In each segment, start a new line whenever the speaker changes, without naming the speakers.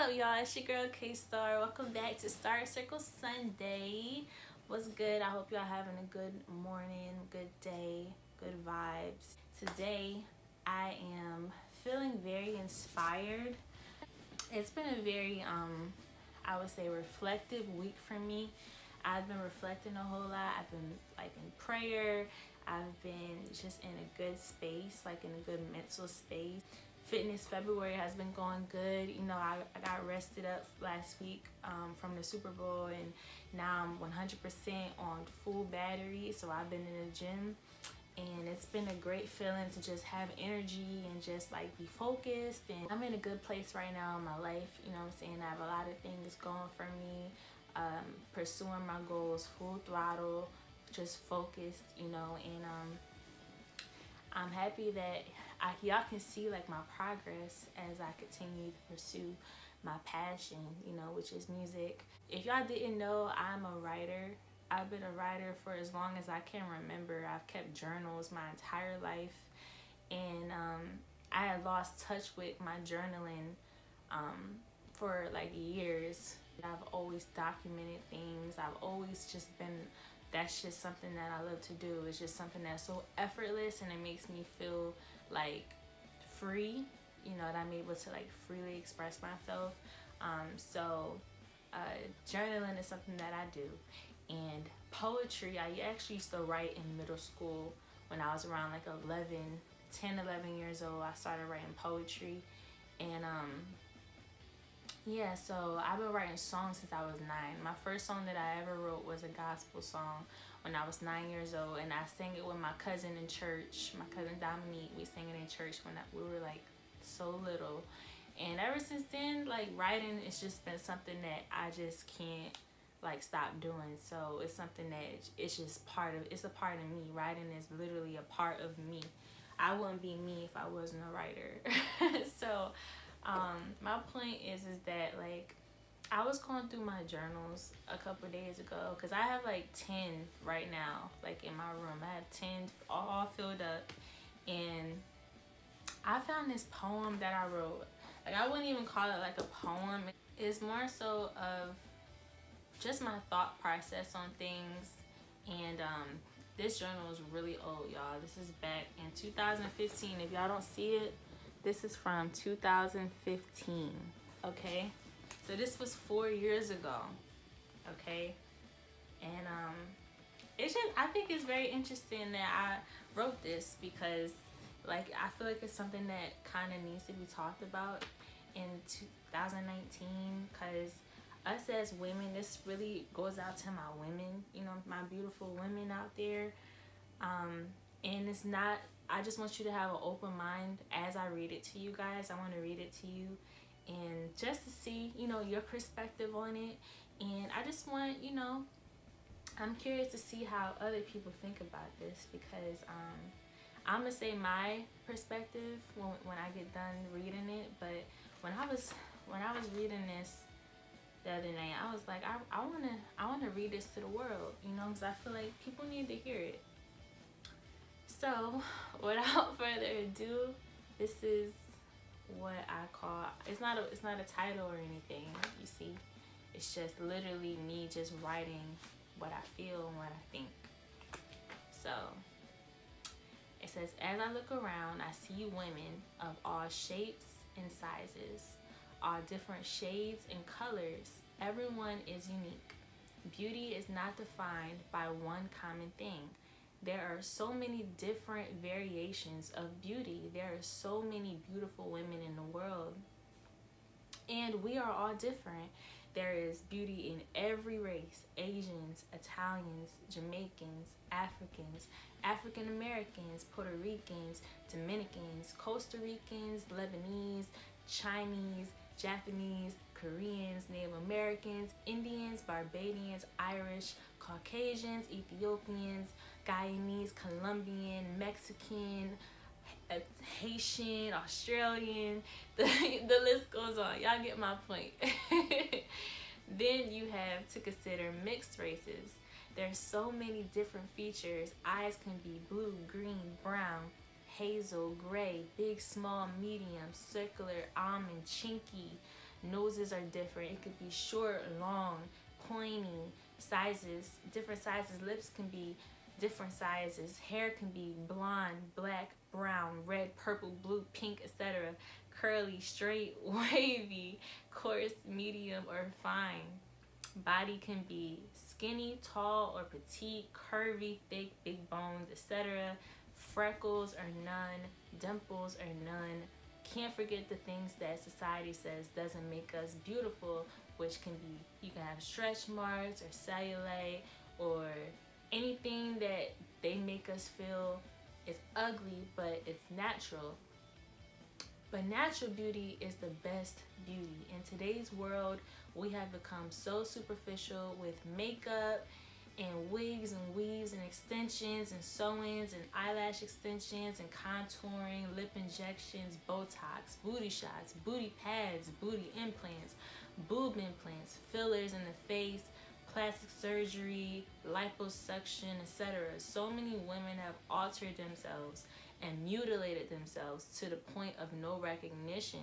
up, y'all? It's your girl K-Star. Welcome back to Star Circle Sunday. What's good? I hope y'all having a good morning, good day, good vibes. Today, I am feeling very inspired. It's been a very, I would say, reflective week for me. I've been reflecting a whole lot. I've been in prayer. I've been just in a good space, in a good mental space. Fitness February has been going good. You know, I got rested up last week from the Super Bowl, and now I'm 100% on full battery. So I've been in the gym, and it's been a great feeling to just have energy and just be focused. And I'm in a good place right now in my life. You know what I'm saying? I have a lot of things going for me. Pursuing my goals full throttle, just focused, you know, and I'm happy that y'all can see my progress as I continue to pursue my passion, you know, which is music. If y'all didn't know, I'm a writer. I've been a writer for as long as I can remember. I've kept journals my entire life, and I had lost touch with my journaling for years. I've always documented things. I've always just been, that's just something that I love to do. It's just something that's so effortless, and it makes me feel free, you know, that I'm able to freely express myself. Journaling is something that I do. And poetry, I actually used to write in middle school. When I was around 10, 11 years old, I started writing poetry. And yeah, so I've been writing songs since I was 9. My first song that I ever wrote was a gospel song when I was 9 years old, and I sang it with my cousin in church. My cousin Dominique, we sang it in church when we were so little. And ever since then, writing, it's just been something that I just can't stop doing. So it's something that it's just it's a part of me. Writing is literally a part of me. I wouldn't be me if I wasn't a writer. So my point is that I was going through my journals a couple days ago, because I have 10 right now in my room. I have 10 all filled up, and I found this poem that I wrote. I wouldn't even call it a poem. It's more so of just my thought process on things. And this journal is really old, y'all. This is back in 2015. If y'all don't see it, this is from 2015, okay? So this was 4 years ago, okay? And it's just, I think it's very interesting that I wrote this, because I feel it's something that kind of needs to be talked about in 2019, because us as women, this really goes out to my women, you know, my beautiful women out there. And it's not, I just want you to have an open mind as I read it to you guys. I want to read it to you, and just to see, you know, your perspective on it. And I just want, you know, I'm curious to see how other people think about this, because I'm gonna say my perspective when I get done reading it. But when I was reading this the other night, I was like, I wanna read this to the world, you know, because I feel people need to hear it. So without further ado, this is what I call, it's not a title or anything, you see. It's just literally me just writing what I feel and what I think. So it says, as I look around, I see women of all shapes and sizes, all different shades and colors. Everyone is unique. Beauty is not defined by one common thing. There are so many different variations of beauty. There are so many beautiful women in the world, and we are all different. There is beauty in every race: Asians, Italians, Jamaicans, Africans, African Americans, Puerto Ricans, Dominicans, Costa Ricans, Lebanese, Chinese, Japanese, Koreans, Native Americans, Indians, Barbadians, Irish, Caucasians, Ethiopians, Guyanese, Colombian, Mexican, Haitian, Australian, the list goes on. Y'all get my point. Then you have to consider mixed races. There's so many different features. Eyes can be blue, green, brown, hazel, gray, big, small, medium, circular, almond, chinky, Noses are different. It could be short, long, pointy, sizes, different sizes. Lips can be different sizes. Hair can be blonde, black, brown, red, purple, blue, pink, etc. Curly, straight, wavy, coarse, medium, or fine. Body can be skinny, tall, or petite, curvy, thick, big bones, etc. Freckles or none, dimples or none. Can't forget the things that society says doesn't make us beautiful, which can be, you can have stretch marks or cellulite or anything that they make us feel is ugly, but it's natural. But natural beauty is the best beauty. In today's world, we have become so superficial with makeup and wigs and weaves and extensions and sew-ins and eyelash extensions and contouring, lip injections, Botox, booty shots, booty pads, booty implants, boob implants, fillers in the face, plastic surgery, liposuction, etc. So many women have altered themselves and mutilated themselves to the point of no recognition.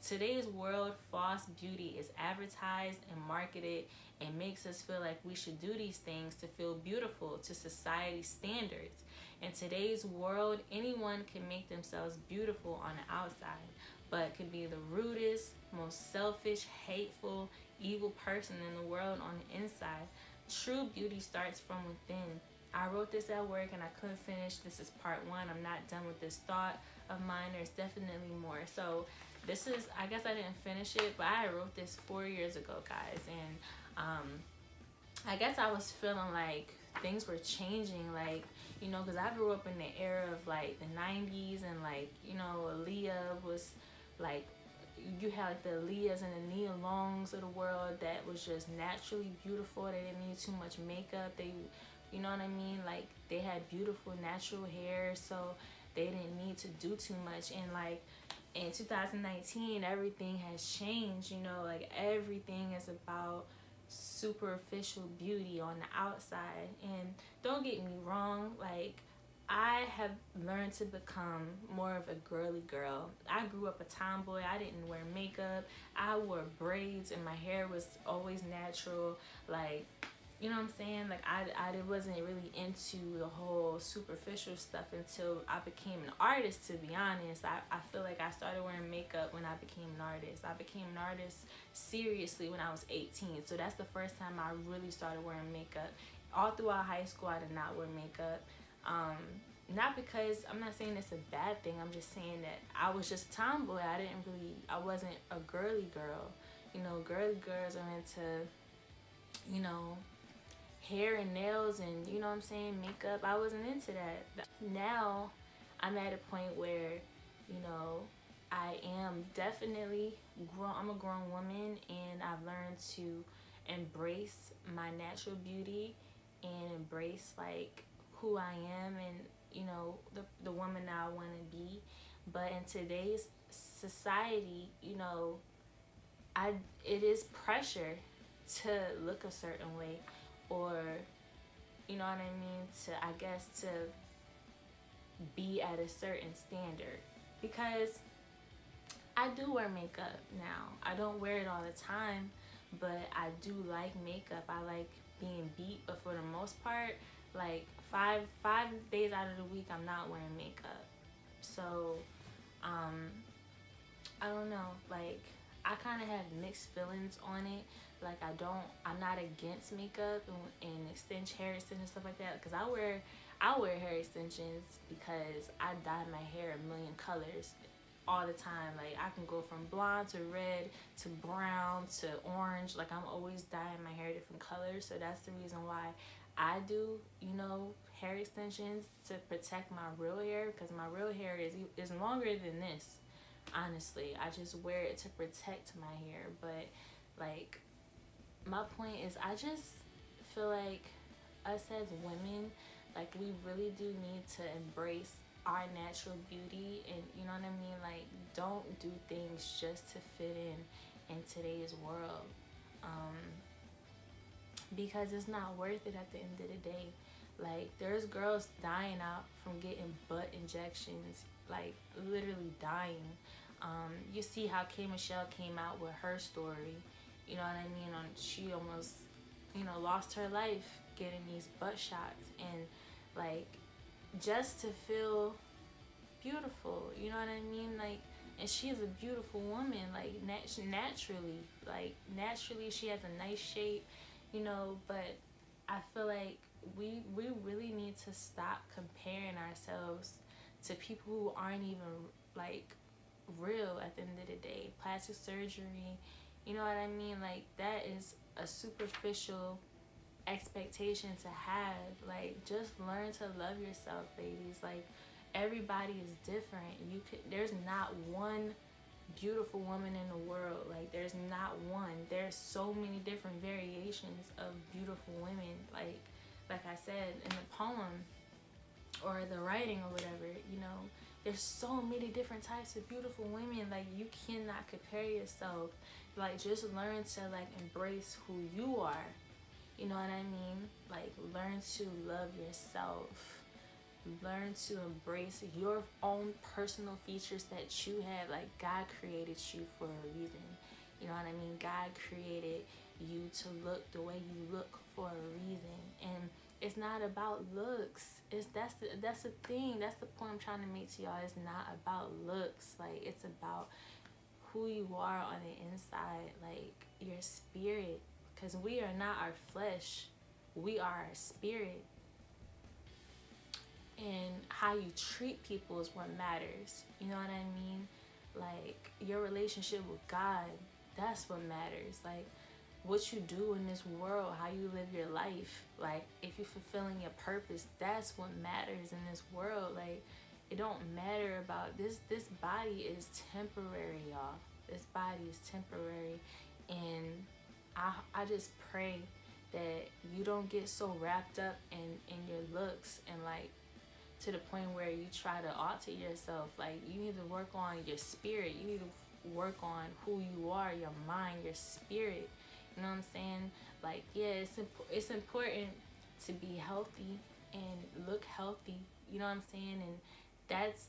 Today's world, false beauty is advertised and marketed and makes us feel like we should do these things to feel beautiful to society standards. In today's world, anyone can make themselves beautiful on the outside, but can be the rudest, most selfish, hateful, evil person in the world on the inside. True beauty starts from within. I wrote this at work and I couldn't finish. This is part one. I'm not done with this thought of mine. There's definitely more. So this is, I guess I didn't finish it, but I wrote this 4 years ago, guys. And I guess I was feeling like things were changing, like, you know, because I grew up in the era of like the 90s and like, you know, Aaliyah was like, you had like the Aaliyahs and the Nia Longs of the world that was just naturally beautiful. They didn't need too much makeup. They, you know what I mean? Like they had beautiful natural hair, so they didn't need to do too much. And like in 2019, everything has changed, you know, like everything is about superficial beauty on the outside. And don't get me wrong, like I have learned to become more of a girly girl. I grew up a tomboy. I didn't wear makeup. I wore braids and my hair was always natural. Like, you know what I'm saying? Like I wasn't really into the whole superficial stuff until I became an artist, to be honest. I feel like I started wearing makeup when I became an artist. I became an artist seriously when I was 18. So that's the first time I really started wearing makeup. All throughout high school, I did not wear makeup. Not because, I'm not saying it's a bad thing. I'm just saying that I was just a tomboy. I wasn't a girly girl. You know, girly girls are into, you know, hair and nails and, you know what I'm saying, makeup. I wasn't into that. Now I'm at a point where, you know, I am definitely grown. I'm a grown woman and I've learned to embrace my natural beauty and embrace like who I am and, you know, the woman that I want to be. But in today's society, you know, it is pressure to look a certain way, or, you know what I mean, I guess to be at a certain standard. Because I do wear makeup now. I don't wear it all the time, but I do like makeup. I like being beat, but for the most part, like five days out of the week, I'm not wearing makeup. So, I don't know, like, I kind of have mixed feelings on it. Like, I'm not against makeup and hair extensions and stuff like that, because I wear hair extensions because I dye my hair a million colors all the time. Like, I can go from blonde to red to brown to orange. Like, I'm always dyeing my hair different colors. So that's the reason why I do, you know, hair extensions, to protect my real hair, because my real hair is longer than this. Honestly, I just wear it to protect my hair. But like, my point is, I just feel like us as women, like, we really do need to embrace our natural beauty. And you know what I mean, like, don't do things just to fit in today's world, because it's not worth it at the end of the day. Like, there's girls dying out from getting butt injections, like literally dying. You see how K Michelle came out with her story. You know what I mean? She almost, you know, lost her life getting these butt shots, and like just to feel beautiful. You know what I mean? Like, and she is a beautiful woman. Like naturally, she has a nice shape. You know, but I feel like we really need to stop comparing ourselves to people who aren't even like real at the end of the day. Plastic surgery, you know what I mean? Like, that is a superficial expectation to have. Like, just learn to love yourself, ladies. Like, everybody is different. There's not one beautiful woman in the world. Like, there's not one. There's so many different variations of beautiful women. Like I said in the poem or the writing or whatever, you know, there's so many different types of beautiful women. Like, you cannot compare yourself. Like, just learn to like embrace who you are. You know what I mean? Like, learn to love yourself. Learn to embrace your own personal features that you have. Like, God created you for a reason. You know what I mean? God created you to look the way you look for a reason. And it's not about looks. That's the thing. That's the point I'm trying to make to y'all. It's not about looks. Like, it's about who you are on the inside. Like, your spirit. Because we are not our flesh. We are our spirit. And how you treat people is what matters. You know what I mean? Like, your relationship with God, that's what matters. Like, what you do in this world, how you live your life. Like, if you're fulfilling your purpose, that's what matters in this world. Like, it don't matter about this body is temporary, y'all. This body is temporary. And I just pray that you don't get so wrapped up in your looks and like to the point where you try to alter yourself. Like, you need to work on your spirit. You need to work on who you are, your mind, your spirit. You know what I'm saying? Like, yeah, it's important to be healthy and look healthy. You know what I'm saying? And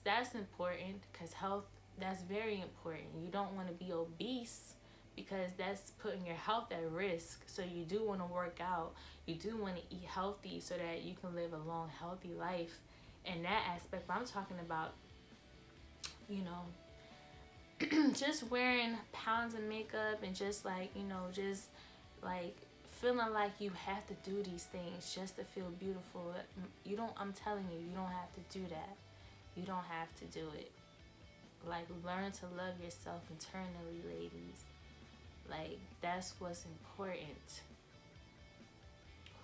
that's important, because health, that's very important. You don't want to be obese, because that's putting your health at risk. So you do want to work out. You do want to eat healthy so that you can live a long, healthy life. In that aspect, but I'm talking about, you know, just wearing pounds of makeup and just like, you know, just like feeling like you have to do these things just to feel beautiful. You don't, I'm telling you, you don't have to do that. You don't have to do it. Like, learn to love yourself internally, ladies. Like, that's what's important.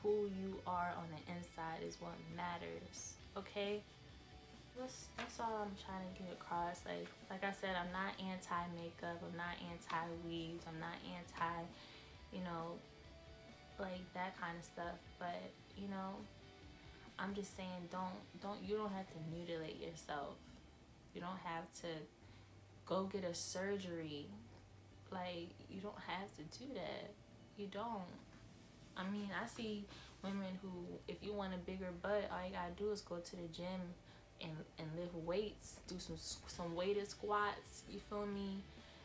Who you are on the inside is what matters. Okay? That's all I'm trying to get across. Like I said, I'm not anti-makeup. I'm not anti-weaves. I'm not anti, you know, like that kind of stuff. But, you know, I'm just saying, you don't have to mutilate yourself. You don't have to go get a surgery. Like, you don't have to do that. You don't. I mean, I see women who, if you want a bigger butt, all you gotta do is go to the gym and lift weights, do some weighted squats, you feel me?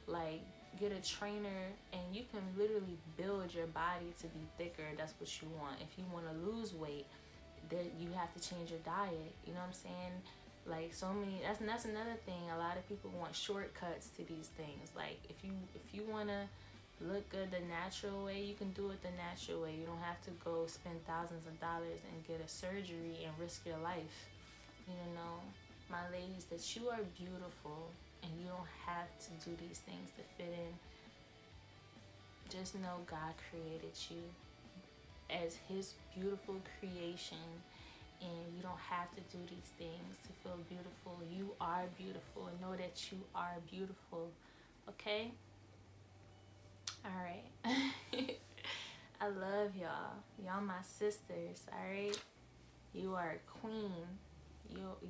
Like, get a trainer, and you can literally build your body to be thicker. That's what you want. If you want to lose weight, then you have to change your diet. You know what I'm saying? Like, so many, that's another thing. A lot of people want shortcuts to these things. Like, if you want to look good the natural way, you can do it the natural way. You don't have to go spend thousands of dollars and get a surgery and risk your life. You know, my ladies, that you are beautiful and you don't have to do these things to fit in. Just know God created you as his beautiful creation, and you don't have to do these things to feel beautiful. You are beautiful, and know that you are beautiful. Okay? Alright. I love y'all. Y'all my sisters, alright? You are a queen.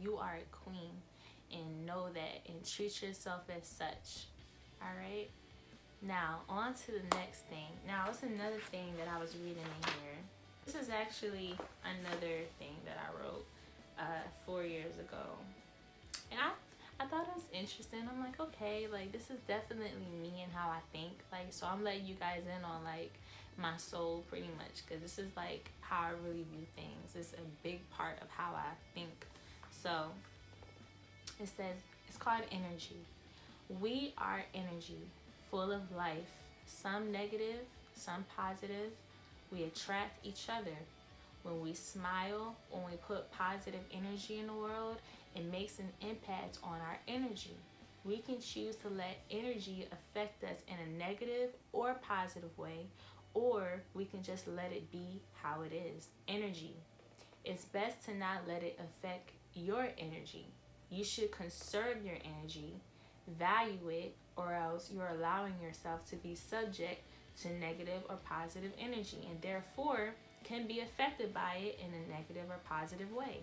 You are a queen. And know that, and treat yourself as such. Alright? Now, on to the next thing. Now, it's another thing that I was reading in here. This is actually another thing that I wrote 4 years ago. And I thought it was interesting. I'm like, okay, like this is definitely me and how I think. Like, so I'm letting you guys in on like my soul pretty much, because this is like how I really view things. It's a big part of how I think. So it says, it's called energy. We are energy, full of life, some negative, some positive. We attract each other. When we smile, when we put positive energy in the world, it makes an impact on our energy. We can choose to let energy affect us in a negative or positive way, or we can just let it be how it is. Energy. It's best to not let it affect your energy. You should conserve your energy, value it, or else you're allowing yourself to be subject to negative or positive energy, and therefore can be affected by it in a negative or positive way.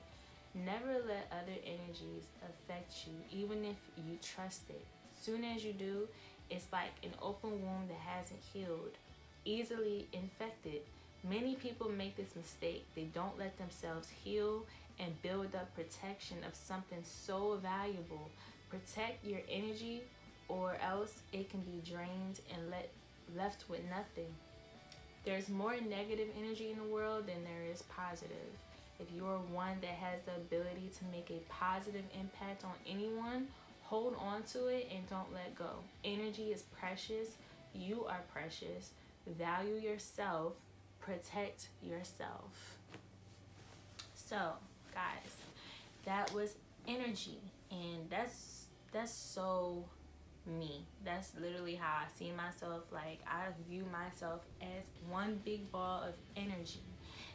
Never let other energies affect you, even if you trust it. Soon as you do, it's like an open wound that hasn't healed, easily infected. Many people make this mistake. They don't let themselves heal and build up protection of something so valuable. Protect your energy, or else it can be drained and left with nothing. There's more negative energy in the world than there is positive. If you're one that has the ability to make a positive impact on anyone, hold on to it and don't let go. Energy is precious. You are precious. Value yourself. Protect yourself. So, guys, that was energy, and that's so me. That's literally how I see myself. Like, I view myself as one big ball of energy,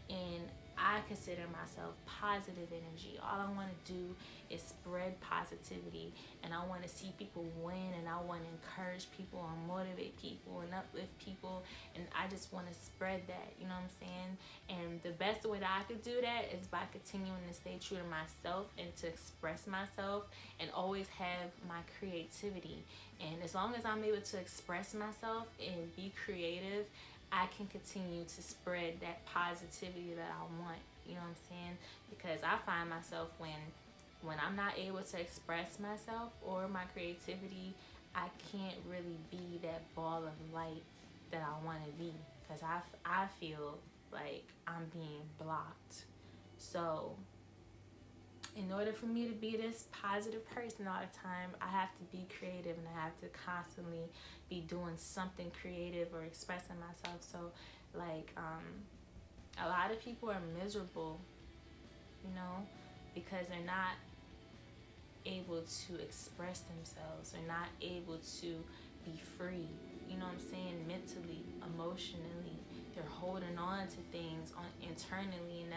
and I consider myself positive energy. All I want to do is spread positivity, and I want to see people win, and I want to encourage people and motivate people and uplift people, and I just want to spread that, you know what I'm saying? And the best way that I could do that is by continuing to stay true to myself and to express myself and always have my creativity. And as long as I'm able to express myself and be creative, I can continue to spread that positivity that I want, you know what I'm saying? Because I find myself when I'm not able to express myself or my creativity, I can't really be that ball of light that I want to be, because I feel like I'm being blocked. So in order for me to be this positive person all the time, I have to be creative, and I have to constantly be doing something creative or expressing myself. So like a lot of people are miserable, you know, because they're not able to express themselves. They're not able to be free, you know what I'm saying, mentally, emotionally. They're holding on to things internally, and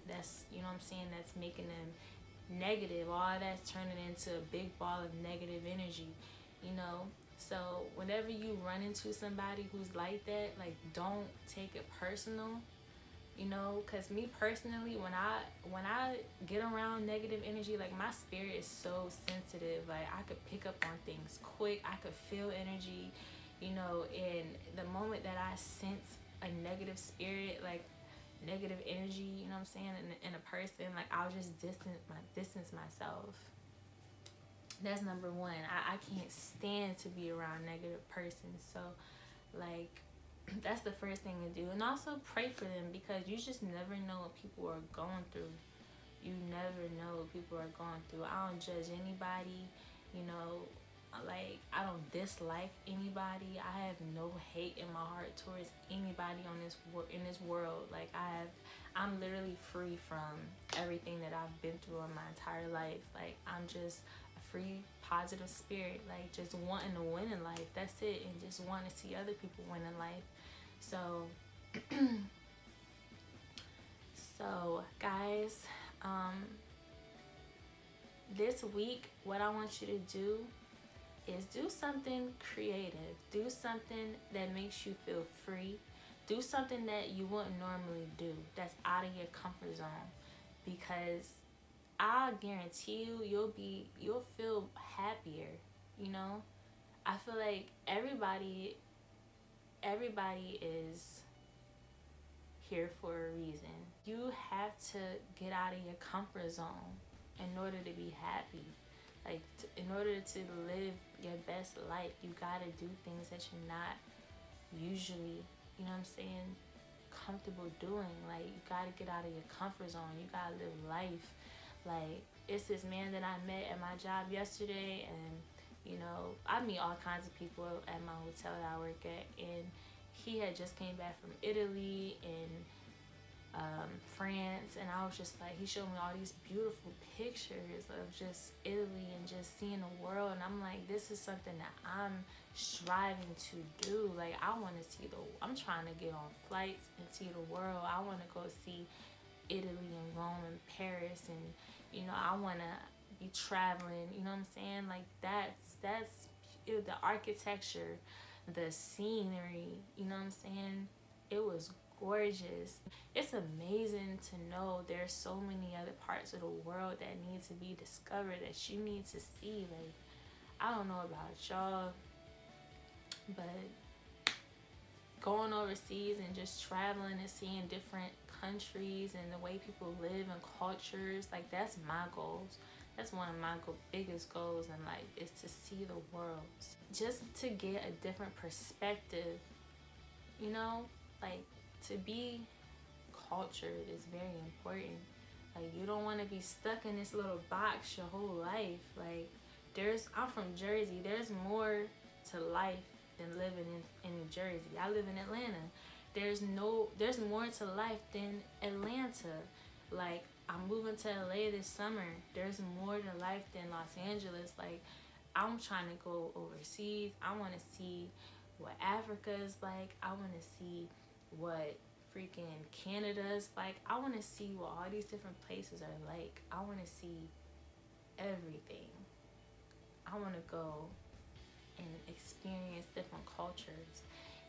that's you know what I'm saying, that's making them negative. All that's turning into a big ball of negative energy, you know. So whenever you run into somebody who's like that, like, don't take it personal, you know. Because me personally, when I get around negative energy, like, my spirit is so sensitive. Like, I could pick up on things quick. I could feel energy, you know. And the moment that I sense a negative spirit, like negative energy, you know what I'm saying, in a person, like, I'll just distance myself. That's number one. I can't stand to be around negative persons. So like, that's the first thing to do. And also pray for them, because you just never know what people are going through. You never know what people are going through. I don't judge anybody, you know. Like, I don't dislike anybody. I have no hate in my heart towards anybody in this world. Like, I'm literally free from everything that I've been through in my entire life. Like, I'm just a free, positive spirit, like, just wanting to win in life. That's it. And just wanting to see other people win in life. So so guys, this week, what I want you to do is do something creative. Do something that makes you feel free. Do something that you wouldn't normally do, that's out of your comfort zone. Because I guarantee you'll feel happier, you know? I feel like everybody is here for a reason. You have to get out of your comfort zone in order to be happy. Like, in order to live your best life, you gotta do things that you're not usually, you know what I'm saying, comfortable doing. Like, you gotta get out of your comfort zone. You gotta live life. Like, it's this man that I met at my job yesterday, and you know, I meet all kinds of people at my hotel that I work at, and he had just came back from Italy and France, and I was just like, he showed me all these beautiful pictures of just Italy and just seeing the world, and I'm like, this is something that I'm striving to do. Like, I want to see I'm trying to get on flights and see the world. I want to go see Italy and Rome and Paris, and you know, I want to be traveling, you know what I'm saying? Like, that's the architecture, the scenery, you know what I'm saying? It was gorgeous. It's amazing to know there's so many other parts of the world that need to be discovered, that you need to see. Like, I don't know about y'all, but going overseas and just traveling and seeing different countries and the way people live and cultures, like, that's my goals. That's one of my biggest goals in life, is to see the world, just to get a different perspective, you know? Like, to be cultured is very important. Like, you don't want to be stuck in this little box your whole life. Like, I'm from Jersey. There's more to life than living in New Jersey. I live in Atlanta. There's more to life than Atlanta. Like, I'm moving to LA this summer. There's more to life than Los Angeles. Like, I'm trying to go overseas. I want to see what Africa is like. I want to see what freaking Canada is like. I want to see what all these different places are like. I want to see everything. I want to go and experience different cultures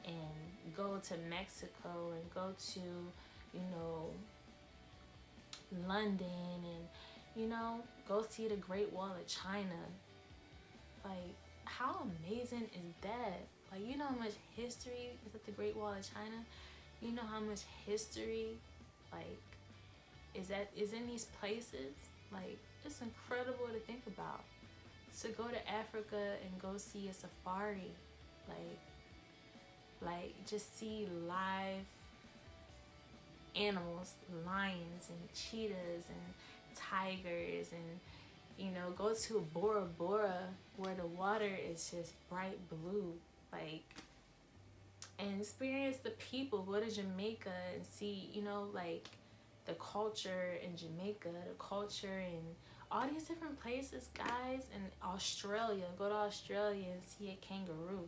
and go to Mexico and go to, you know, London, and, you know, go see the Great Wall of China. Like, how amazing is that? Like, you know how much history is at the Great Wall of China? You know how much history, like, is in these places? Like, it's incredible to think about. To go to Africa and go see a safari, like just see live animals, lions and cheetahs and tigers, and, you know, go to Bora Bora where the water is just bright blue, like, and experience the people. Go to Jamaica and see, you know, like, the culture in Jamaica, the culture in all these different places, guys. And Australia, go to Australia and see a kangaroo.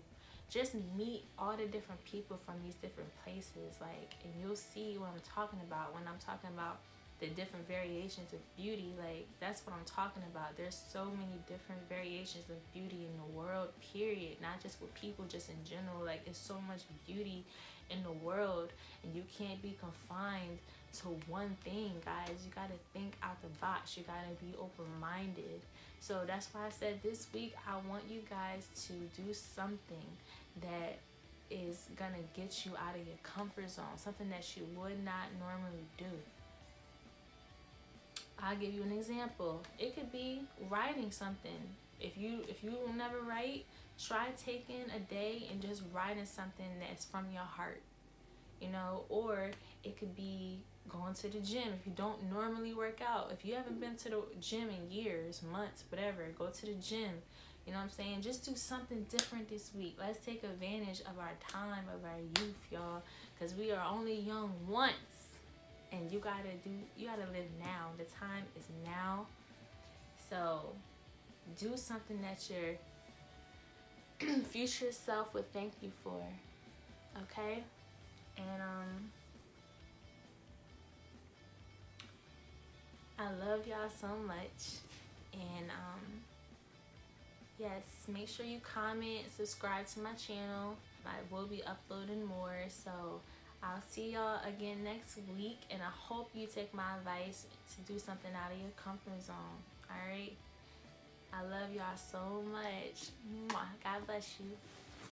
Just meet all the different people from these different places, like, and you'll see what I'm talking about when I'm talking about the different variations of beauty. Like, that's what I'm talking about. There's so many different variations of beauty in the world, period. Not just with people, just in general. Like, there's so much beauty in the world, and you can't be confined to one thing, guys. You gotta think out the box. You gotta be open-minded. So that's why I said this week I want you guys to do something that is gonna get you out of your comfort zone, something that you would not normally do. I'll give you an example. It could be writing something. If you will never write, try taking a day and just writing something that's from your heart, you know. Or it could be going to the gym. If you don't normally work out, if you haven't been to the gym in years, months, whatever, go to the gym. You know what I'm saying? Just do something different this week. Let's take advantage of our time, of our youth, y'all, because we are only young once. And you gotta live now. The time is now. So do something that your future self would thank you for. Okay? And I love y'all so much. And yes, make sure you comment, subscribe to my channel. I will be uploading more. So I'll see y'all again next week, and I hope you take my advice to do something out of your comfort zone. All right? I love y'all so much. Mwah. God bless you.